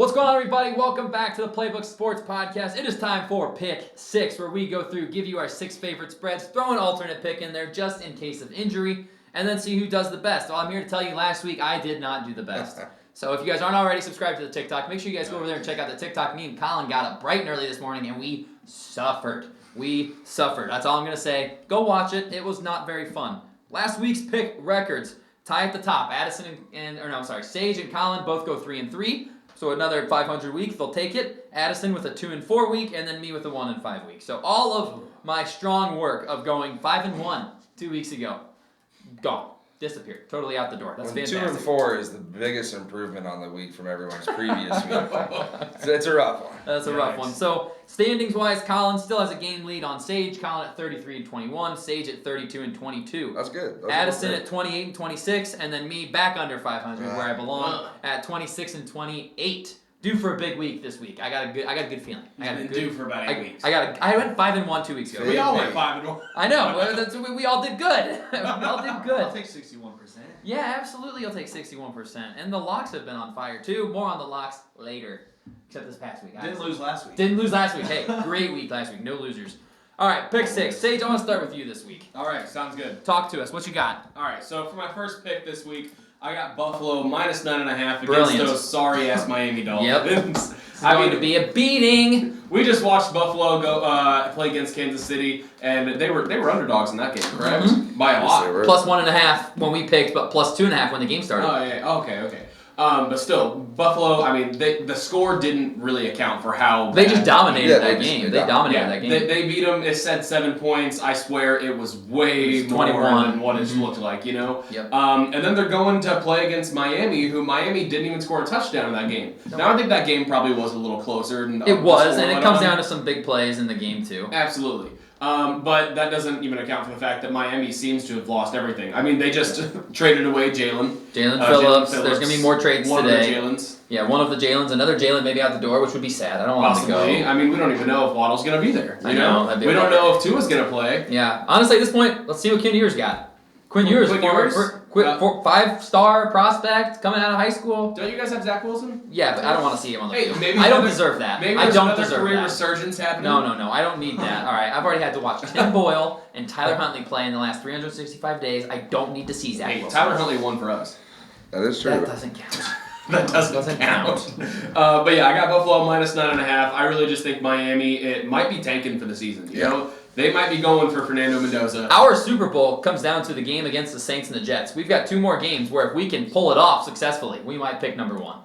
What's going on, everybody? Welcome back to the Playbook Sports Podcast. It is time for Pick 6, where we go through, give you our 6 favorite spreads, throw an alternate pick in there just in case of injury, and then see who does the best. Well, I'm here to tell you last week I did not do the best. So if you guys aren't already subscribed to the TikTok, make sure you guys go over there and check out the TikTok. Me and Colin got up bright and early this morning, and we suffered. That's all I'm going to say. Go watch it. It was not very fun. Last week's pick records, tie at the top. Sage and Colin both go 3-3. So another 500 week, they'll take it. Addison with a 2-4 week, and then me with a 1-5 week. So all of my strong work of going 5-1 2 weeks ago, gone, disappeared, totally out the door. That's fantastic. 2-4 is the biggest improvement on the week from everyone's previous week. It's a rough one. That's a rough one. So standings wise, Colin still has a game lead on Sage. Colin at 33-21, Sage at 32-22. That's good. Addison at 28-26, and then me back under 500 where I belong at 26-28. Due for a big week this week. I got a good feeling. Due for about 8 weeks. I went 5-1 2 weeks ago. We all went 5-1. I know. We all did good. We all did good. I'll take 61%. Yeah, absolutely. I'll take 61%. And the locks have been on fire too. More on the locks later. Except this past week. Didn't lose last week. Didn't lose last week. Hey, great week last week. No losers. All right, pick 6. Sage, I want to start with you this week. All right, sounds good. Talk to us. What you got? All right, so for my first pick this week, I got Buffalo minus 9.5 Brilliant. against those sorry-ass Miami Dolphins. Yep. It's going to be a beating. We just watched Buffalo go play against Kansas City, and they were underdogs in that game, correct? Mm-hmm. By a lot. Plus 1.5 when we picked, but plus 2.5 when the game started. Oh, yeah. Okay. But still, Buffalo, I mean, the score didn't really account for how They bad. just dominated that game. They dominated that game. They beat them. It said 7 points. I swear it was way more 21 than what it looked like, you know? Yep. And then they're going to play against Miami, who Miami didn't even score a touchdown in that game. No. Now, I think that game probably was a little closer. It was, and it comes down to some big plays in the game, too. Absolutely. But that doesn't even account for the fact that Miami seems to have lost everything. I mean, they just traded away Jalen. Jalen Phillips. There's going to be more trades one today. One of the Jalens. Yeah, one of the Jalens. Another Jalen maybe out the door, which would be sad. I don't want him to Possibly. go. I mean, we don't even know if Waddle's going to be there. I know. That'd be We don't weird. know if Tua's going to play. Yeah. Honestly, at this point, let's see what Quinn Ewers got. Quinn Ewers, five-star prospect coming out of high school. Don't you guys have Zach Wilson? Yeah, but I don't want to see him on the field. Maybe I don't deserve that. Maybe I there's don't another deserve career that. resurgence happening. No, I don't need that. All right, I've already had to watch Tim Boyle and Tyler Huntley play in the last 365 days. I don't need to see Zach Hey, Wilson. Tyler Huntley won for us. That is true. That doesn't count. That doesn't count. But yeah, I got Buffalo minus 9.5. I really just think Miami, it might be tanking for the season. You know, they might be going for Fernando Mendoza. Our Super Bowl comes down to the game against the Saints and the Jets. We've got 2 more games where if we can pull it off successfully, we might pick number 1.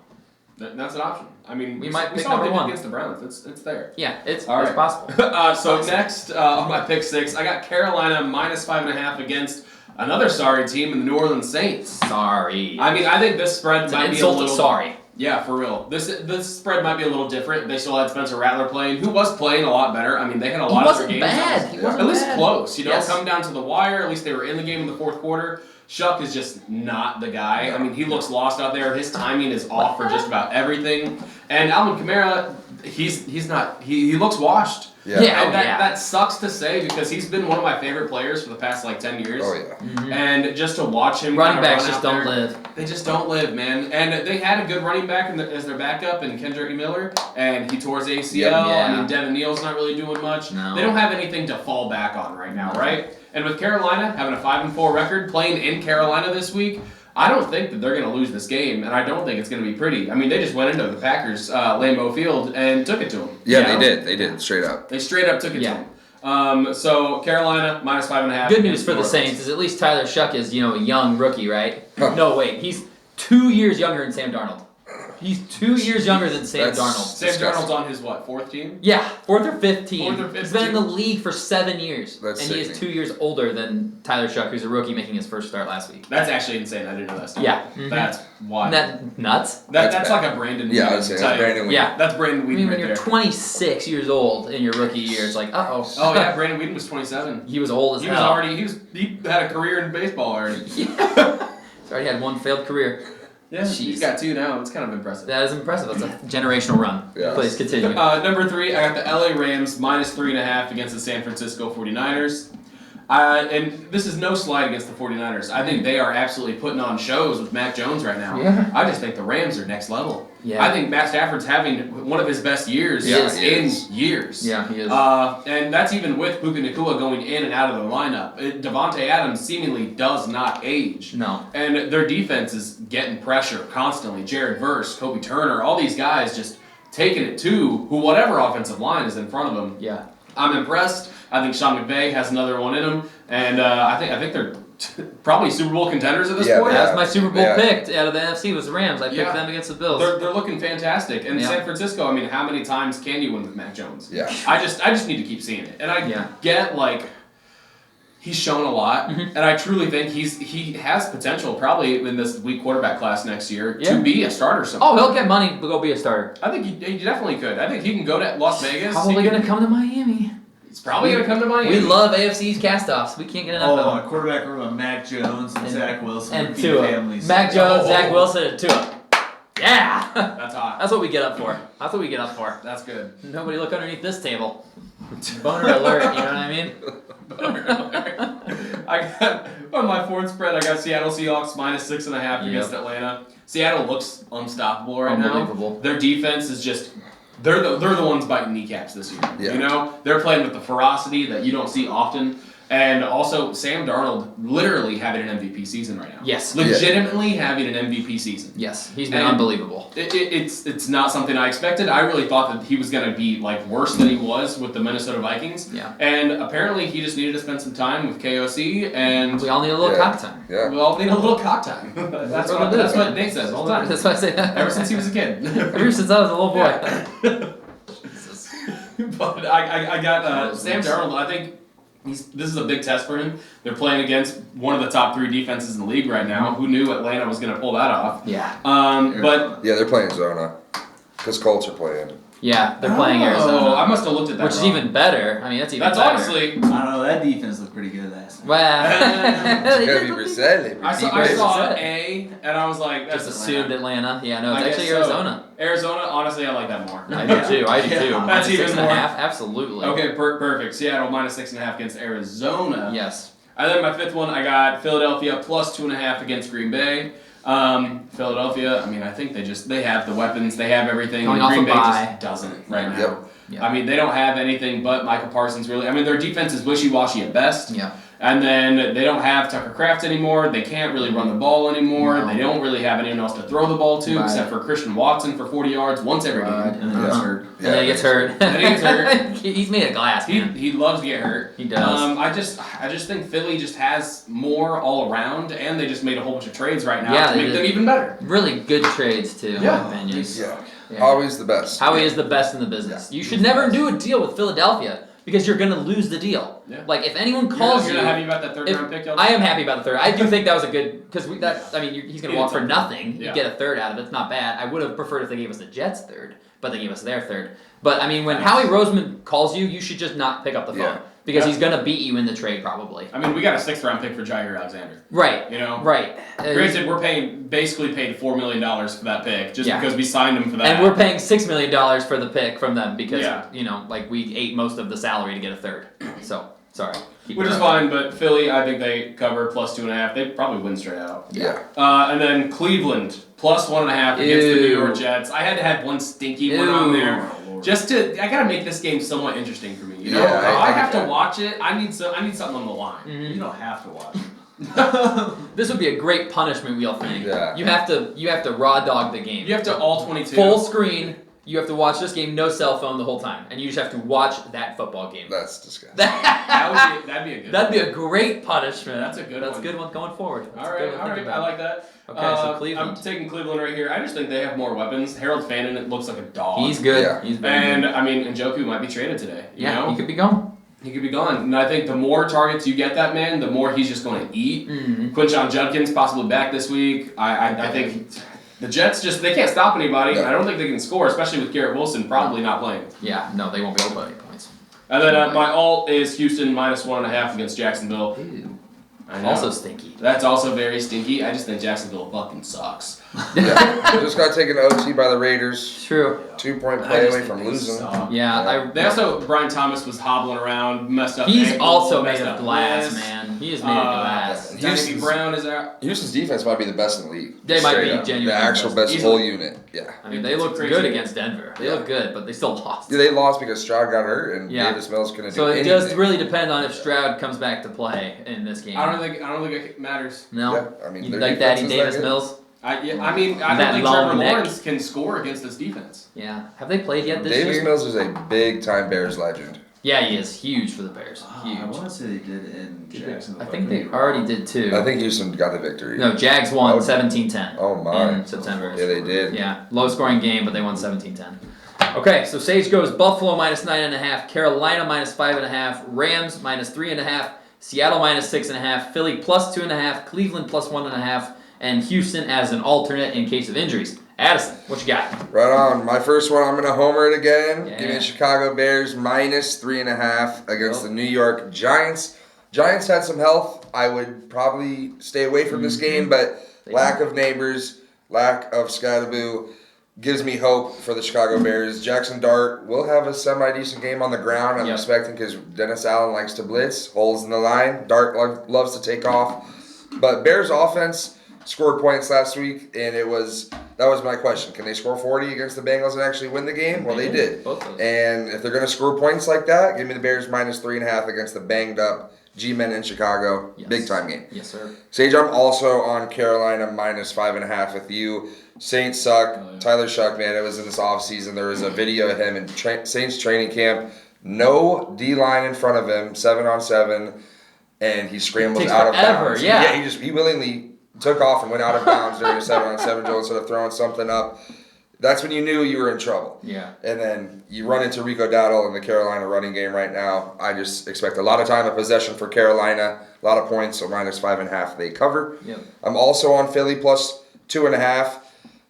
That's an option. I mean, we might pick saw number what they did 1 against the Browns. It's there. Yeah, it's All right. possible. So next on my pick 6, I got Carolina minus 5.5 against another sorry team in the New Orleans Saints. Sorry. I mean, I think this spread It's might an be a insult little. to sorry. Yeah, for real. This spread might be a little different. They still had Spencer Rattler playing, who was playing a lot better. I mean, they had a lot of their games. He wasn't at least bad. close, you know, Yes. come down to the wire. At least they were in the game in the fourth quarter. Shuck is just not the guy. I mean, he looks lost out there. His timing is off for just about everything. And Alvin Kamara, he's not. He looks washed. Yeah. And that sucks to say because he's been one of my favorite players for the past 10 years. Oh yeah. Mm-hmm. And just to watch him Running kinda backs run just out don't there, live. They just don't live, man. And they had a good running back as their backup in Kendrick Miller, and he tore his ACL. Yeah. I mean, Devin Neal's not really doing much. No. They don't have anything to fall back on right now, right? And with Carolina having a 5-4 record, playing in Carolina this week, I don't think that they're going to lose this game, and I don't think it's going to be pretty. I mean, they just went into the Packers' Lambeau Field and took it to them. Yeah, they did, straight up. They straight up took it to them. So Carolina minus 5.5. Good news for the Saints is at least Tyler Shuck is, a young rookie, right? No, wait, he's 2 years younger than Sam Darnold. He's 2 years younger than Sam That's- Darnold. Sam Darnold's on his, fourth team? Yeah, 4th or 5th team. 4th or 5th He's been in the team. league for 7 years. That's and he is sickening. 2 years older than Tyler Shuck, who's a rookie making his first start last week. That's actually insane. I didn't know that stuff. Yeah. Mhm. That's wild. Isn't that nuts? That's That's like a Brandon Yeah, I Weeden was saying type. that's Brandon Weeden. Yeah. That's Brandon I Weeden mean, when right you're there. 26 years old in your rookie year, it's like, uh-oh. Oh yeah, Brandon Weeden was 27. He was old as He hell. he had a career in baseball already. Yeah. He's already had 1 failed career. Yeah, Jeez. he's got 2 now. It's kind of impressive. That is impressive. That's a generational run. Yes. Please continue. Number 3, I got the LA Rams minus 3.5 against the San Francisco 49ers. And this is no slide against the 49ers. I think they are absolutely putting on shows with Mac Jones right now. Yeah. I just think the Rams are next level. Yeah. I think Matt Stafford's having one of his best years Yeah, he in is. years. Yeah, he is. And that's even with Puka Nacua going in and out of the lineup. Devontae Adams seemingly does not age. No. And their defense is getting pressure constantly. Jared Verse, Kobe Turner, all these guys just taking it to whatever offensive line is in front of them. Yeah. I'm impressed. I think Sean McVay has another one in him, and I think they're probably Super Bowl contenders at this Yeah, point. yeah. That's my Super Bowl Yeah. pick out of the NFC was the Rams. I picked Yeah. them against the Bills. They're looking fantastic. And Yeah. San Francisco, I mean, how many times can you win with Mac Jones? Yeah. I just need to keep seeing it. And I Yeah. get like he's shown a lot, and I truly think he has potential probably in this weak quarterback class next year Yeah. to be a starter somewhere. Oh, he'll get money to go be a starter. I think he definitely could. I think he can go to Las Vegas. Probably He gonna can- come to Miami. He's probably gonna come to Miami. We love AFC's cast-offs. We can't get enough Oh, of a them. quarterback room of Mac Jones and Zach Wilson. And repeat Tua. families. Mac Jones, Oh. Zach Wilson, and Tua. Yeah! That's hot. That's what we get up for. That's what we get up for. That's good. Nobody look underneath this table. Boner alert, you know what I mean? I got on my fourth spread. I got Seattle Seahawks -6.5 against Atlanta. Seattle looks unstoppable right now. Unbelievable. Their defense is just. They're the ones biting kneecaps this year. Yeah. You know, they're playing with the ferocity that you don't see often. And also, Sam Darnold literally having an MVP season right now. Yes. Legitimately having an MVP season. Yes, he's been And unbelievable. It's not something I expected. I really thought that he was going to be like worse than he was with the Minnesota Vikings. Yeah. And apparently he just needed to spend some time with KOC, and We all need a little Yeah. cock time. Yeah. we all need a little cock time. That's what it is. That's what Nate says all the time. That's why I say that. Ever since he was a kid. Ever since I was a little boy. Jesus. But I got Sam Darnold. I think this is a big test for him. They're playing against one of the top 3 defenses in the league right now. Who knew Atlanta was going to pull that off? Yeah. But Yeah, they're playing Zona. Because Colts are playing. Yeah, they're playing oh, I Arizona. must have looked at that Which is wrong. even better. I mean, that's even That's better. honestly. I don't know, that defense looked pretty good last night. Well, It's gotta be Brissett. I saw A, and I was like, that's just Atlanta. assumed Atlanta. Yeah, no, it's I actually guess so. Arizona. Arizona, honestly, I like that more. I do too. I do too. Yeah. That's even Minus 6.5, more. absolutely. Okay, perfect. Seattle -6.5 against Arizona. Yes. And then my fifth one, I got Philadelphia +2.5 against Green Bay. Philadelphia, I mean, I think they have the weapons, they have everything, Coming and off Green a Bay bye. just doesn't right now. Yep. Yeah. I mean, they don't have anything but Michael Parsons, really. I mean, their defense is wishy-washy at best. Yeah. And then they don't have Tucker Kraft anymore. They can't really run the ball anymore. No. They don't really have anyone else to throw the ball to Right. except for Christian Watson for 40 yards once every Right. game. And then he gets hurt. And then he gets hurt. Then he gets hurt. He's made of glass, man. He loves to get hurt. He does. I just think Philly just has more all around, and they just made a whole bunch of trades right now Yeah, to they make did. them even better. Really good trades too, in Yeah. my opinion. Yeah. Yeah. Always the best. Howie is the best in the business. You should never do a deal with Philadelphia because you're gonna lose the deal. Yeah. Like if anyone calls You're you, not happy about that third if- round pick, y'all? I am happy about the third. I do think that was a good because he's gonna He walk did for something. nothing. Yeah. You get a third out of it. It's not bad. I would have preferred if they gave us the Jets third, but they gave us their third. But I mean, when Nice. Howie Roseman calls you, you should just not pick up the phone Yeah. because Yeah. he's gonna beat you in the trade probably. I mean, we got a 6th round pick for Jair Alexander. Right. You know, Right. granted, we're basically paid $4 million for that pick just Yeah. because we signed him for that. And we're paying $6 million for the pick from them because Yeah. like we ate most of the salary to get a third. So sorry. Keep which it is up. fine, but Philly, I think they cover +2.5. They probably win straight out. Yeah. And then Cleveland +1.5 against the New Ew. York Jets. I had to have one stinky one on there. Oh, Lord. Just I gotta make this game somewhat interesting for me. You know, Yeah, I I have get to that. watch it. I need something on the line. Mhm. You don't have to watch. This would be a great punishment wheel thing. Yeah. You have to raw dog the game. You have to all 22. Full screen. You have to watch this game, no cell phone the whole time, and you just have to watch that football game. That's disgusting. That'd be a good. That'd be a great punishment. That's a good That's one. a good one going forward. That's All a good right, one to think I about. like that. Okay, so Cleveland. I'm taking Cleveland right here. I just think they have more weapons. Harold Fannin it looks like a dog. He's good. Yeah. He's very And good. I mean, Njoku might be traded today. You Yeah, know? he could be gone. He could be gone. And I think the more targets you get that man, the more he's just going to eat. Mm-hmm. Quinshon Judkins possibly back this week. I think the Jets they can't stop anybody. No. I don't think they can score, especially with Garrett Wilson probably not playing. Yeah, no, they won't be able to put any points. And then my alt is Houston -1.5 against Jacksonville. Ew. I know. Also stinky. That's also very stinky. I just think Jacksonville fucking sucks. Yeah, just got taken OT by the Raiders. True. 2-point I play just away think from they losing. suck. Yeah, They also, Brian Thomas was hobbling around, messed up. he's ankle, also made messed of up glass, wrist. man. He is made of glass. Danny Houston's- Brown is out. Houston's defense might be the best in the league. They might Straight be up. genuinely the actual the best. best Easily. whole unit. Yeah. I mean, they It's looked crazy. good against Denver. They Yeah. looked good, but they still lost. They lost because Stroud got hurt and Yeah. Davis Mills couldn't So do it anything. just really depends on if Stroud comes back to play in this game. I don't think it matters. No. Yeah, I mean, You their like defense Daddy is that Davis good. Mills? I don't That think long Trevor neck. Lawrence can score against this defense. Yeah. Have they played yet this Davis year? Mills is a big time Bears legend. Yeah, he is huge for the Bears. I Huge. want to say they did in Yeah. Jacksonville. I think they already did too. I think Houston got the victory. No, Jags won Oh. 17-10 Oh my. in September. Yeah, they did. Yeah, low scoring game, but they won 17-10. Okay, so Sage goes Buffalo minus 9.5, Carolina minus 5.5, Rams minus 3.5, Seattle minus 6.5, Philly plus 2.5, Cleveland plus 1.5, and Houston as an alternate in case of injuries. Addison, what you got? Right on. My first one, I'm gonna homer it again. Give me Yeah. the Chicago Bears minus 3.5 against Yep. the New York Giants. Giants had some health. I would probably stay away from this game, but They lack of neighbors, lack of Scottaboo gives me hope for the Chicago Bears. Jackson Dart will have a semi-decent game on the ground. I'm Yep. expecting because Dennis Allen likes to blitz, holes in the line. Dart loves to take off, but Bears offense scored points last week, and that was my question. Can they score 40 against the Bengals and actually win the game? Well, they did. Both those. And if they're going to score points like that, give me the Bears minus 3.5 against the banged up G-men in Chicago. Yes. Big time game. Yes, sir. Sage, I'm also on Carolina minus 5.5 with you. Saints suck. Oh, yeah. Tyler Shuck, man, it was in this offseason. There was a video of him in Saints training camp. No D-line in front of him, 7-on-7, and he scrambled Takes out of forever, bounds. yeah. He willingly took off and went out of bounds during a 7-on-7 drill instead of throwing something up. That's when you knew you were in trouble. Yeah. And then you run into Rico Dowdle in the Carolina running game right now. I just expect a lot of time of possession for Carolina, a lot of points, so minus 5.5 they cover. Yep. I'm also on Philly plus 2.5.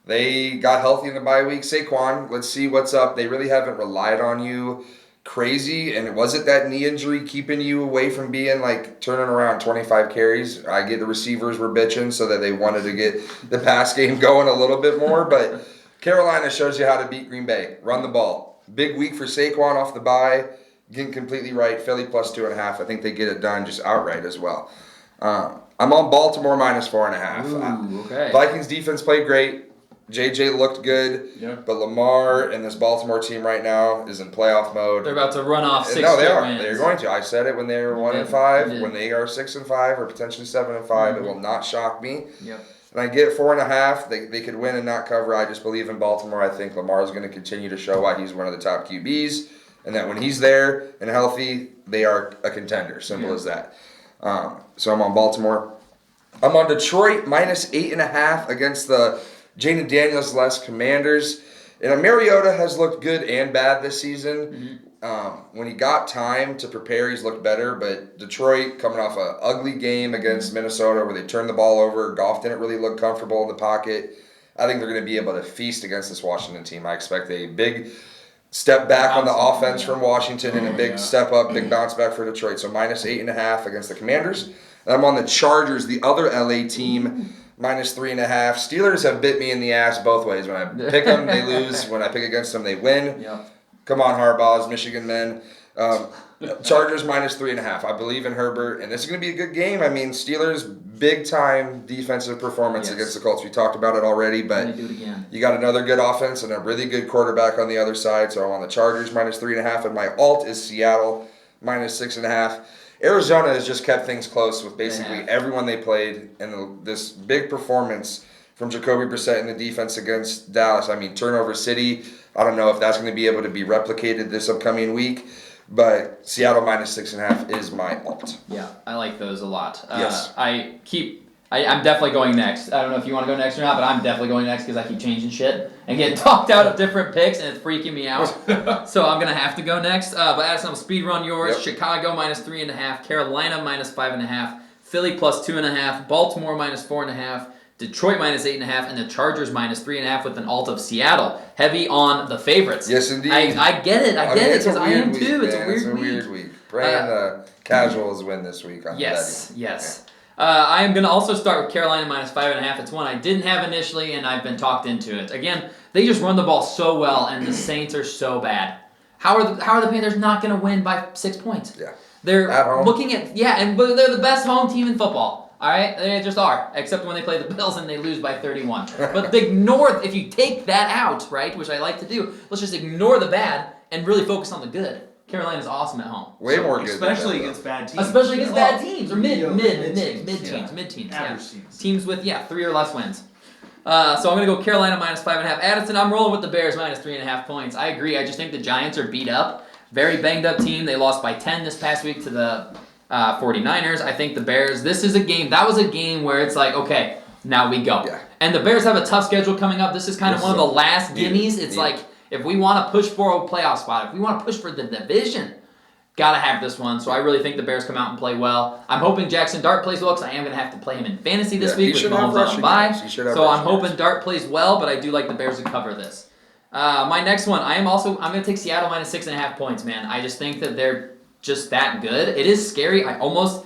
They got healthy in the bye week. Saquon, let's see what's up. They really haven't relied on you crazy, and was it that knee injury keeping you away from being like turning around 25 carries? I get the receivers were bitching so that they wanted to get the pass game going a little bit more, but Carolina shows you how to beat Green Bay. Run the ball. Big week for Saquon off the bye. Getting completely right. Philly plus 2.5. I think they get it done just outright as well. I'm on Baltimore minus 4.5. Ooh, okay. Vikings defense played great. JJ looked good. Yeah. But Lamar and this Baltimore team right now is in playoff mode. They're about to run off 6 No, they straight are. wins. They're going to. I said it when they were You 1 did. and 5. You did. When they are 6 and 5, or potentially 7 and 5, Mhm. it will not shock me. Yep. And I get 4.5. They could win and not cover. I just believe in Baltimore. I think Lamar is going to continue to show why he's one of the top QBs, and that when he's there and healthy, they are a contender. Simple Yeah. as that. So I'm on Baltimore. I'm on Detroit minus 8.5 against the Jaden Daniels-less Commanders. And Mariota has looked good and bad this season. When he got time to prepare, he's looked better. But Detroit, coming off an ugly game against Minnesota where they turned the ball over, Goff didn't really look comfortable in the pocket. I think they're going to be able to feast against this Washington team. I expect a big step back on the offense from Washington and a big step up, big bounce back for Detroit. So minus 8.5 against the Commanders. And I'm on the Chargers, the other LA team, minus 3.5. Steelers have bit me in the ass both ways. When I pick them, they lose. When I pick against them, they win. Yep. Come on, Harbaugh's Michigan men. Chargers minus 3.5. I believe in Herbert, and this is going to be a good game. I mean, Steelers, big time defensive performance Yes. against the Colts. We talked about it already, Can they but do it again? you got another good offense and a really good quarterback on the other side. So I'm on the Chargers minus 3.5, and my alt is Seattle minus 6.5. Arizona has just kept things close with basically have. everyone they played, and this big performance from Jacoby Brissett in the defense against Dallas. I mean, turnover city. I don't know if that's going to be able to be replicated this upcoming week, but Seattle minus 6.5 is my alt. Yeah, I like those a lot. Yes. I'm definitely going next. I don't know if you want to go next or not, but I'm definitely going next because I keep changing shit and getting talked out of different picks, and it's freaking me out. So I'm gonna have to go next. But Addison, I'll speed run yours. Yep. Chicago minus 3.5, Carolina minus 5.5, Philly plus 2.5, Baltimore minus 4.5, Detroit minus 8.5, and the Chargers minus 3.5 with an alt of Seattle. Heavy on the favorites. Yes, indeed. I get it. I get it it's a because I weird am too. week, It's a man. weird It's a week. weird week. Praying the casuals win this week. I'm Yes, betting. yes. I am going to also start with Carolina minus 5.5. It's one I didn't have initially, and I've been talked into it. Again, they just run the ball so well, and the Saints are so bad. How are the Panthers not going to win by 6 points? Yeah. They're At home. looking at but they're the best home team in football. All right, they just are. Except when they play the Bills and they lose by 31. But if you take that out, right, which I like to do, let's just ignore the bad and really focus on the good. Carolina's awesome at home. Way more good. Especially than that, against bad teams. Especially against bad teams or mid teams. teams. Average teams. Teams with 3 or less wins. So I'm gonna go Carolina minus 5.5. Addison, I'm rolling with the Bears minus 3.5 points. I agree. I just think the Giants are beat up. Very banged up team. They lost by 10 this past week to the 49ers. I think the Bears. That was a game where it's like, okay, now we go. Yeah. And the Bears have a tough schedule coming up. This is kind of one of the last Need it. gimmies. It's Need like if we want to push for a playoff spot, if we want to push for the division. Gotta have this one, so I really think the Bears come out and play well. I'm hoping Jackson Dart plays well because I am gonna have to play him in fantasy this week with Mahomes on bye. So I'm hoping Dart plays well, but I do like the Bears to cover this. My next one, I'm gonna take Seattle minus 6.5 points, man. I just think that they're just that good. It is scary. I almost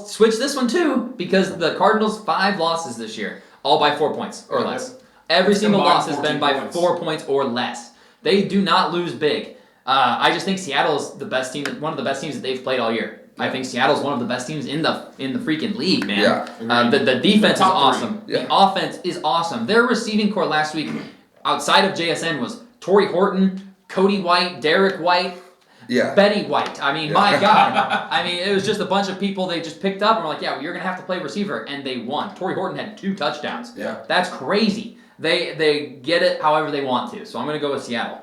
switched this one too because the Cardinals 5 losses this year, all by 4 points or less. Every single loss has been by 4 points or less. They do not lose big. I just think Seattle is the best team, one of the best teams that they've played all year. I think Seattle's one of the best teams in the freaking league, man. Yeah. The defense is awesome. Yeah. The offense is awesome. Their receiving core last week, outside of JSN, was Torrey Horton, Cody White, Derek White, Betty White. I mean, my God. I mean, it was just a bunch of people they just picked up and were like, yeah, well, you're going to have to play receiver, and they won. Torrey Horton had 2 touchdowns. Yeah. That's crazy. They get it however they want to, so I'm going to go with Seattle.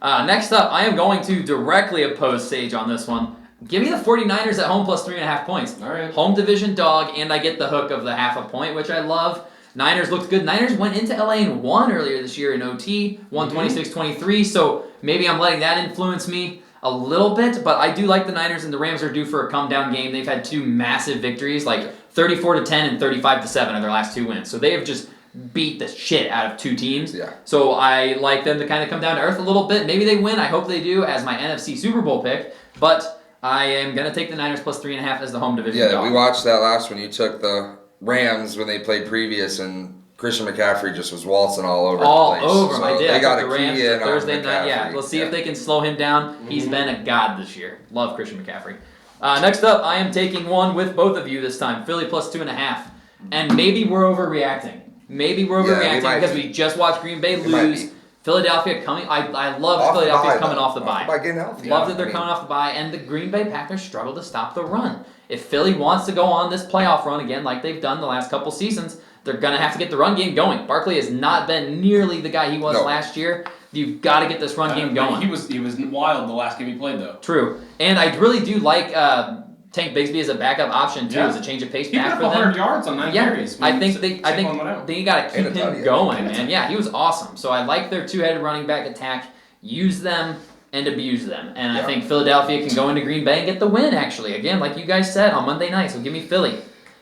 Next up, I am going to directly oppose Sage on this one. Give me the 49ers at home plus 3.5 points. All right. Home division dog, and I get the hook of the half a point, which I love. Niners looked good. Niners went into LA and won earlier this year in OT, won 26-23, so maybe I'm letting that influence me a little bit, but I do like the Niners, and the Rams are due for a come-down game. They've had 2 massive victories, like 34-10 and 35-7 are their last 2 wins. So they have just beat the shit out of 2 teams. Yeah. So I like them to kind of come down to earth a little bit. Maybe they win. I hope they do as my NFC Super Bowl pick. But I am going to take the Niners plus 3.5 as the home division dog. We watched that last one. You took the Rams when they played previous, and Christian McCaffrey just was waltzing all over the place. All over them. So I did. they I got took a the Rams key in on Thursday night. Yeah, McCaffrey. let's see if they can slow him down. He's been a god this year. Love Christian McCaffrey. Next up, I am taking one with both of you this time. Philly plus 2.5. And maybe we're overreacting. Maybe we're overreacting because we just watched Green Bay lose. Philadelphia coming. I love Philadelphia's coming off the bye. By getting healthy. Love that they're coming off the bye, and the Green Bay Packers struggle to stop the run. If Philly wants to go on this playoff run again, like they've done the last couple seasons, they're gonna have to get the run game going. Barkley has not been nearly the guy he was last year. You've got to get this run game going. He was wild the last game he played though. True, and I really do like Tank Bigsby as a backup option too, as a change of pace He back put up for them. 100 yards on 9 carries. I think they got to keep him going, man. Yeah, he was awesome. So I like their 2-headed running back attack. Use them and abuse them, and I think Philadelphia can go into Green Bay and get the win. Actually, again, like you guys said on Monday night. So give me Philly.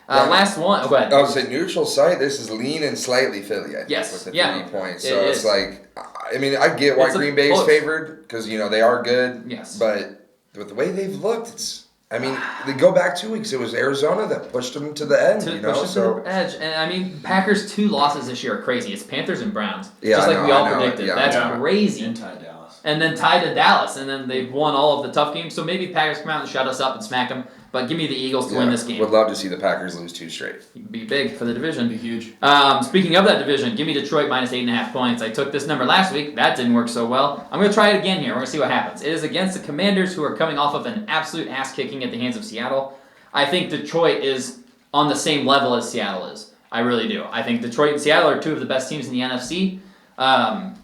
Last one. Oh, go ahead. I would say neutral site. This is lean and slightly Philly. I think, with the 3 points. So it's like, I mean, I get why Green Bay's favored because they are good. Yes. But with the way they've looked, I mean, they go back 2 weeks. It was Arizona that pushed them to the end. To the edge, and I mean, Packers' 2 losses this year are crazy. It's Panthers and Browns, just like we all predicted. Yeah, That's crazy. And tied Dallas. And then tied to Dallas, and then they've won all of the tough games. So maybe Packers come out and shut us up and smack them. But give me the Eagles to win this game. Would love to see the Packers lose 2 straight. It'd be big for the division. Be huge. Speaking of that division, give me Detroit minus 8.5 points. I took this number last week. That didn't work so well. I'm going to try it again here. We're going to see what happens. It is against the Commanders, who are coming off of an absolute ass-kicking at the hands of Seattle. I think Detroit is on the same level as Seattle is. I really do. I think Detroit and Seattle are 2 of the best teams in the NFC. And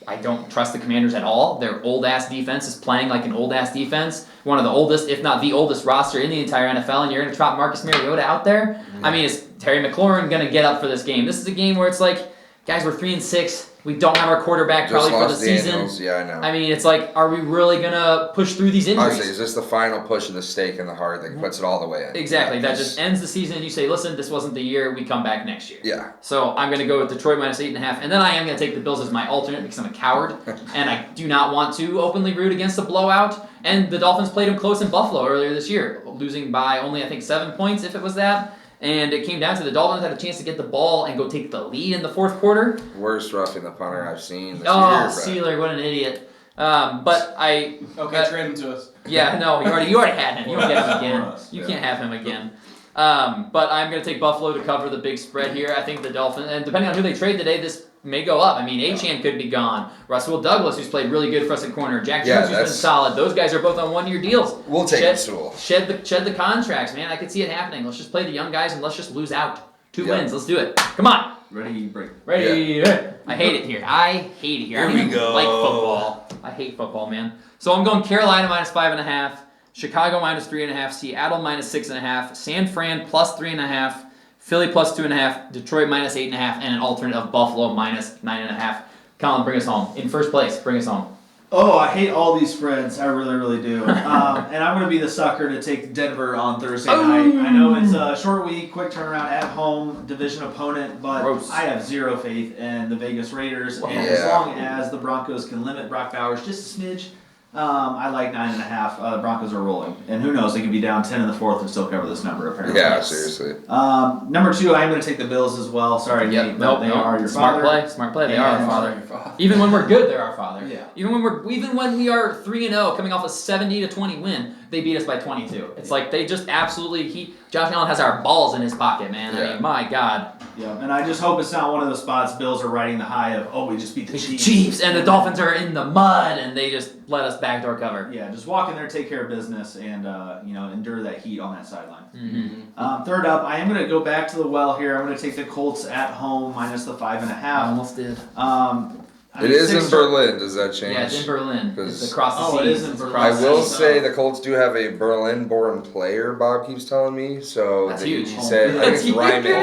I don't trust the Commanders at all. Their old-ass defense is playing like an old-ass defense. One of the oldest, if not the oldest roster in the entire NFL, and you're going to trot Marcus Mariota out there? I mean, is Terry McLaurin going to get up for this game? This is a game where it's like, guys, we're 3-6. We don't have our quarterback Just probably for the lost Daniels. season. Yeah, I know. I mean, it's like, are we really gonna push through these injuries? Honestly, is this the final push of the stake in the heart that puts it all the way in? Exactly. Yeah, That just ends the season, and you say, listen, this wasn't the year. We come back next year. Yeah. So I'm going to go with Detroit minus 8.5, and then I am going to take the Bills as my alternate because I'm a coward, and I do not want to openly root against a blowout. And the Dolphins played them close in Buffalo earlier this year, losing by only, I think, 7 points, if it was that. And it came down to the Dolphins had a chance to get the ball and go take the lead in the fourth quarter. Worst roughing the punter I've seen this Oh, year. Sealer, what an idiot. But I... Okay, trade him to us. Yeah, no, you already had him. You don't get him again. Us, You yeah. can't have him again. But I'm going to take Buffalo to cover the big spread here. I think the Dolphins, and depending on who they trade today, this may go up. I mean, Achane could be gone. Russell Douglas, who's played really good for us at corner. Jack Yeah, Jones, who's been that's- solid. Those guys are both on one-year deals. We'll take Shed- Sewell. Shed the contracts, man. I could see it happening. Let's just play the young guys and let's just lose out. 2 Yeah. wins. Let's do it. Come on. Ready, break. Ready? I hate it here. I hate it here. I don't Here we even go. like football. I hate football, man. So I'm going Carolina minus 5.5, Chicago minus 3.5, Seattle minus 6.5, San Fran plus 3.5, Philly plus 2.5, Detroit minus 8.5, and an alternate of Buffalo minus 9.5. Colin, bring us home. In first place, bring us home. Oh, I hate all these spreads. I really, really do. And I'm going to be the sucker to take Denver on Thursday night. I know it's a short week, quick turnaround at home, division opponent, but Gross. I have zero faith in the Vegas Raiders. And Yeah. as long as the Broncos can limit Brock Bowers just a smidge, I like 9.5. The Broncos are rolling. And who knows, they could be down 10 in the fourth and still cover this number, apparently. Yeah, seriously. Number 2, I am going to take the Bills as well. Sorry, Yep. Nate, Nope. but they Nope. are your Smart father. play. Smart play. They are our And- father. Even when we're good, they're our father. Yeah. Even when we are 3-0, coming off a 70-20 win, they beat us by 22. It's like they just absolutely Josh Allen has our balls in his pocket, man. I Yeah. mean, my God. Yeah, and I just hope it's not one of those spots Bills are riding the high of, oh, we just beat the Chiefs. Chiefs and the Dolphins are in the mud and they just let us backdoor cover. Yeah, just walk in there, take care of business, and endure that heat on that sideline. Mm-hmm. Third up, I am going to go back to the well here. I'm going to take the Colts at home minus the 5.5. Almost did. It is in Berlin. Does that change? Yeah, it's in Berlin. It's 'Cause- across the Oh, sea. it is in It's Berlin. I across the will sea. say the Colts do have a Berlin-born player. Bob keeps telling me. So That's he huge. said, I think That's it's huge. Ryman. No,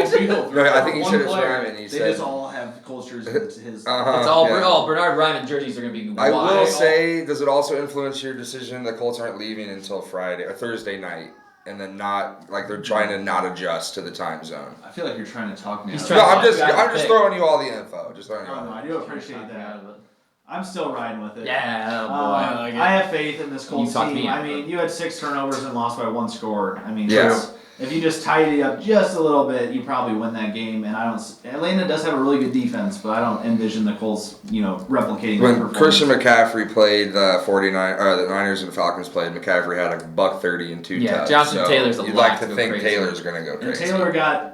I think he One said it's player. Ryman. He They said. just all have Colts jerseys. His. Uh-huh. It's all yeah. Bernard Ryman jerseys are going to be I wide. will say, does it also influence your decision? The Colts aren't leaving until Friday or Thursday night, and then not like they're trying to not adjust to the time zone. I feel like you're trying to talk me He's out trying of No, it. to- I'm just pick. throwing you all the info. Just throwing you Oh, all no, the I do appreciate that. But- I'm still riding with it. Yeah, oh boy. I like it. I have faith in this Colts You talked me team. out I of mean, you had 6 turnovers and lost by 1 score. I mean, Yes. if you just tidy up just a little bit, you probably win that game. And Atlanta does have a really good defense, but I don't envision the Colts, replicating their When performance. Christian McCaffrey played the the Niners and Falcons played, McCaffrey had a $130 and 2 Yeah, touchdowns. Jonathan so Taylor's a you'd lot like to to go think crazy. Taylor's going to go And crazy. Taylor got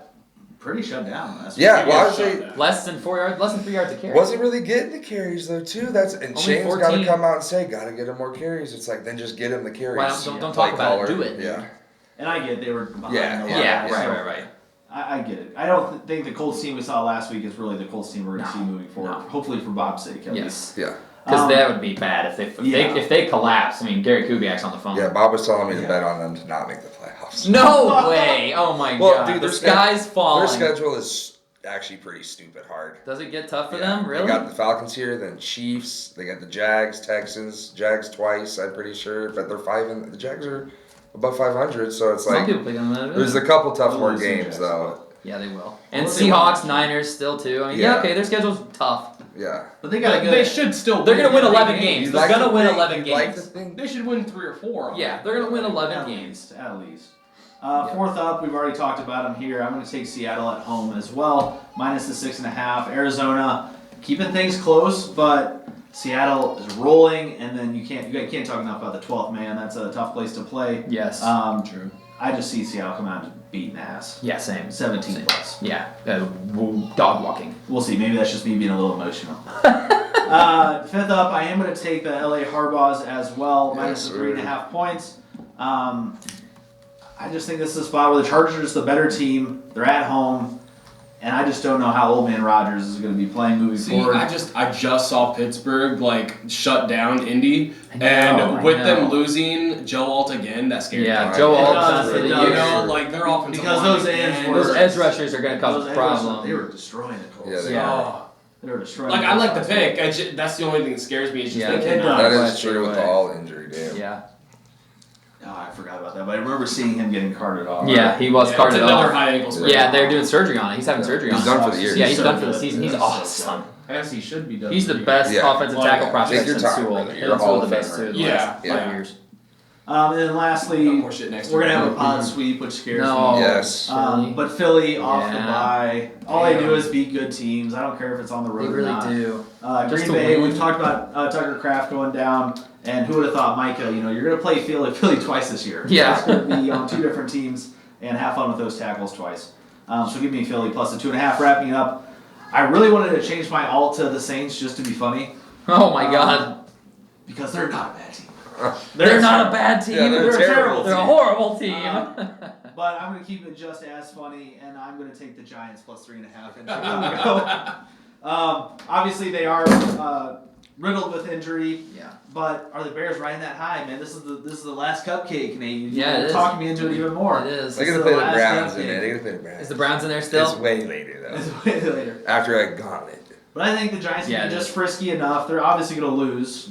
pretty shut down last week. Yeah, well, I would Shut say down. Less than 3 yards a carry. wasn't really getting the carries though too. And Only Shane's got to 14. come out and say, got to get him more carries. It's like then just get him the carries. Why don't Play talk about it, caller. do it. Yeah. And I get they were behind Yeah, a lot, Yeah, so right. I get it. I don't think the Colts team we saw last week is really the Colts team we're going to No, see moving forward. no. Hopefully for Bob's sake, at least. Yes. Yeah. Because Um, that would be bad if they collapse. I mean, Gary Kubiak's on the phone. Yeah, Bob was telling me to Yeah. bet on them to not make the playoffs. No way! Oh my Well, god. dude, the their sky's falling. Their schedule is actually pretty stupid hard. Does it get tough for Yeah. them? Really? They got the Falcons here, then Chiefs. They got the Jags, Texans. Jags twice, I'm pretty sure, but they're the Jags are above 500, so it's Some like people pick them that. there's a couple tough They'll more lose to games Jags. though. Yeah, they will. And Well, they Seahawks, won. Niners still too. I mean, yeah, Yeah. okay, their schedule's tough. Yeah. But they got a good. They should still. They're gonna win 11 games. games. You'd They're like gonna to win think- 11 you'd like games. to think- They should win 3 or 4. Yeah, they're gonna win 11 At games. least, at least. Fourth up, we've already talked about them here. I'm going to take Seattle at home as well, minus the 6.5. Arizona keeping things close, but Seattle is rolling, and then you can't talk enough about the 12th man. That's a tough place to play. Yes. True. I just see Seattle come out and beating ass. Yeah, same. 17 plus. Yeah. Dog walking. We'll see. Maybe that's just me being a little emotional. Fifth up, I am going to take the LA Harbaughs as well, minus Yes, the sir. 3.5 points. I just think this is a spot where the Chargers are the better team. They're at home, and I just don't know how Old Man Rodgers is going to be playing moving See, forward. I just saw Pittsburgh shut down Indy, I know, and I with know. them losing Joe Alt again, that scared Yeah, me. Joe It Alt does, done for it the does. You year. know, their offensive Because line those ends again. were- Those edge rushers are gonna cause Those a edge rushers, problem. They were destroying the Colts. Yeah, they Yeah. Oh, They're destroying. Like I like the last pick. That's the only thing that scares me. Is just Yeah, thinking. it does. That Right, is true with right. all injury, damn. Yeah. Oh, I forgot about that, but I remember seeing him getting carted off. Yeah, he was Yeah, carted it's another off. high ankle sprain. Yeah, they're doing surgery on it. He's having surgery on He's it. done for the year. Yeah, he's so done for the good. season. He's Yeah, so awesome. As he should be done. He's the for year. best Yeah. offensive Well, tackle yeah. prospect Take your since time, Sewell. brother. You're a That's Hall one of the best Famer. too. The Yeah, last yeah. 5 years. And then lastly, No more shit next we're year. gonna have a pod sweep, which scares No. me. Yes. Philly. But Philly off the Yeah. bye. All they Damn. do is beat good teams. I don't care if it's on the They road or really not. do. Just Green to Bay, win. we've talked about Tucker Kraft going down, and who would have thought, Micah, you're going to play Philly twice this year. Yeah. It's going to be on 2 different teams and have fun with those tackles twice. So give me Philly plus the 2.5. Wrapping up, I really wanted to change my alt to the Saints just to be funny. Oh my God. Because they're not a bad team. They're not a bad team. Yeah, They're a terrible They're a team. horrible team. But I'm going to keep it just as funny, and I'm going to take the Giants plus 3.5 and see how we go. Obviously, they are riddled with injury. Yeah. But are the Bears riding that high, man? This is the last cupcake, Nate. Yeah, it is. Talking me into it even more. It is. They're This gonna is play the last Browns in cupcake. there. They're gonna play the Browns. Is the Browns in there It's still? way later though. It's way later. After a gauntlet. But I think the Giants Yeah, can be it just is. frisky enough. They're obviously going to lose.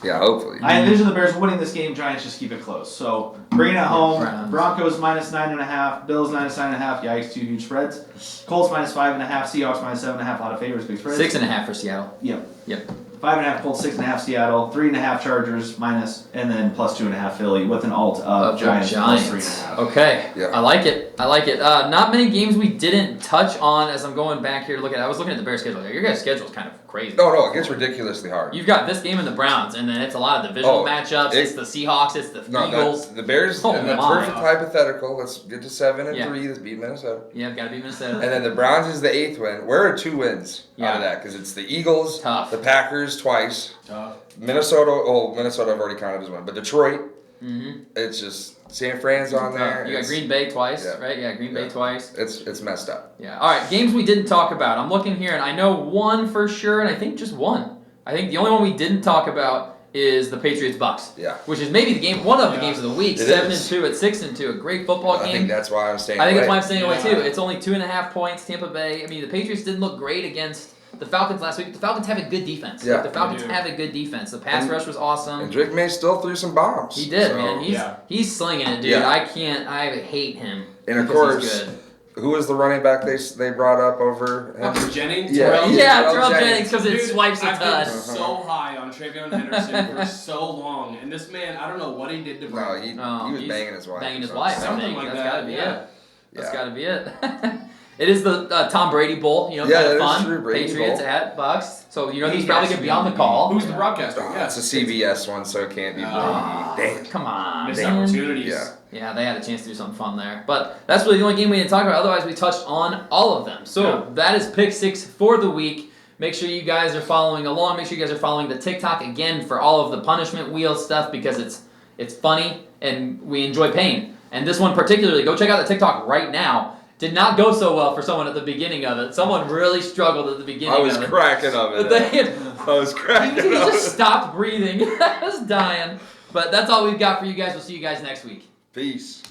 Yeah, hopefully. I envision the Bears winning this game. Giants just keep it close. So bringing it home. Browns. Broncos minus 9.5. Bills minus 9.5. Yikes, 2 huge spreads. Colts minus 5.5. Seahawks minus 7.5. A lot of favorites, big spreads. 6.5 for Seattle. Yep. Yep. 5.5 Colts, 6.5 Seattle, 3.5 Chargers minus, and then plus 2.5 Philly with an alt of the Giants plus 3.5. Okay. Yeah. I like it. I like it. Not many games we didn't touch on as I'm going back here to look at. I was looking at the Bears schedule. Your guys' schedule is kind of crazy. No, it gets ridiculously hard. You've got this game and the Browns, and then it's a lot of divisional matchups. It's the Seahawks. It's the Eagles. The Bears, Oh in the my. perfect hypothetical, let's get to 7 and Yeah. 3. Let's beat Minnesota. Yeah, got to be Minnesota. And then the Browns is the 8th win. Where are 2 wins out of Yeah. that? Because it's the Eagles, Tough. the Packers twice, Tough. Minnesota. Oh, Minnesota I've already counted as one, but Detroit. Mm-hmm. It's just San Fran's on there. You got It's- Green Bay twice, yeah. right? Yeah, Green Bay Yeah. twice. It's messed up. Yeah. All right, games we didn't talk about. I'm looking here, and I know one for sure, and I think just one. I think the only one we didn't talk about is the Patriots Bucks. Yeah. Which is maybe the game, one of the Yeah. games of the week. It 7-2 at 6-2, a great football I game. think that's why I'm staying I think away. that's why I'm staying away Yeah. too. It's only 2.5 points. Tampa Bay. I mean, the Patriots didn't look great against the Falcons last week. The Falcons have a good defense. Yeah. The Falcons They do. have a good defense. The pass And- rush was awesome. And Drake May still threw some bombs. He did, so- man. He's slinging it, dude. Yeah. I hate him. And of because he's course, good. who was the running back they brought up over him? Walker Jennings. Yeah. Terrell Yeah, Terrell Terrell Jennings. Jennings because it Dude, swipes a I've touch. been so high on Travion Henderson for so long, and this man, I don't know what he did to No, Brady. he was he's banging his wife. Banging his or wife. I Something think. like That's that, gotta be yeah. it. That's Yeah. gotta be it. It is the Tom Brady Bowl, Yeah, kind that of is fun. true, Brady Patriots Bowl. at Bucks. So he's He probably has gonna to be on the be. call. Who's the broadcaster? Oh, Yeah. it's a CBS one, so it can't be Ah, Brady. Damn. come on, Missed man. opportunities. Yeah. Yeah, they had a chance to do something fun there. But that's really the only game we didn't talk about. Otherwise, we touched on all of them. So Yeah. that is pick 6 for the week. Make sure you guys are following along. Make sure you guys are following the TikTok again for all of the punishment wheel stuff because it's funny and we enjoy pain. And this one particularly, go check out the TikTok right now. Did not go so well for someone at the beginning of it. Someone really struggled at the beginning I was of it. cracking of it. I was cracking He up. just stopped breathing. I was dying. But that's all we've got for you guys. We'll see you guys next week. Peace.